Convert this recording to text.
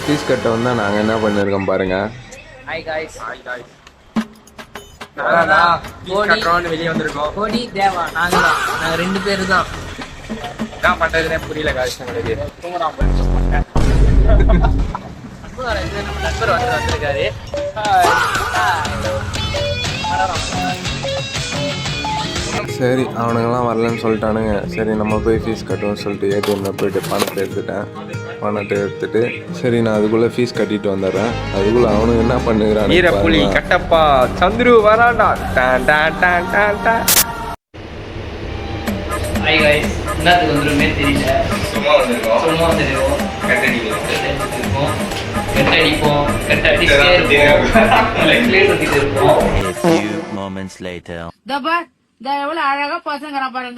Fees கட்ட வந்தால் நாங்கள் என்ன பண்ணியிருக்கோம் பாருங்கள். Hi guys. வெளியே வந்திருக்கோம். கோடி தேவா நாங்கள் 2 பேர் தான். என்ன பண்றதுன்னே புரியல காய்ஸ் எங்களுக்கு. நண்பர் வந்திருக்காரு. சரி அவனுங்கெல்லாம் வரலன்னு சொல்லிட்டானுங்க. சரி நம்ம போய் ஃபீஸ் கட்டுவோம்னு சொல்லிட்டு ஏடிஎம்மில் போய்ட்டு பணத்தை எடுத்துட்டு சரி நான் அதுக்குள்ளே ஃபீஸ் கட்டிட்டு வந்துடுறேன். அதுக்குள்ளே அவனுங்க என்ன பண்ணுகிறான். ஈரப்புலி கட்டப்பா சந்துரு வராண்டா. டான் டான் டான் டான் டான். Hi guys. என்னத்துக்கு வந்துருமே தெரியல. சும்மா வந்துருக்கோம். கட்டடிப்போம். கட்டடிச்சிட்டே இருப்போம். A few moments later. எவ்வளவு அழகா பசங்க பாருங்க.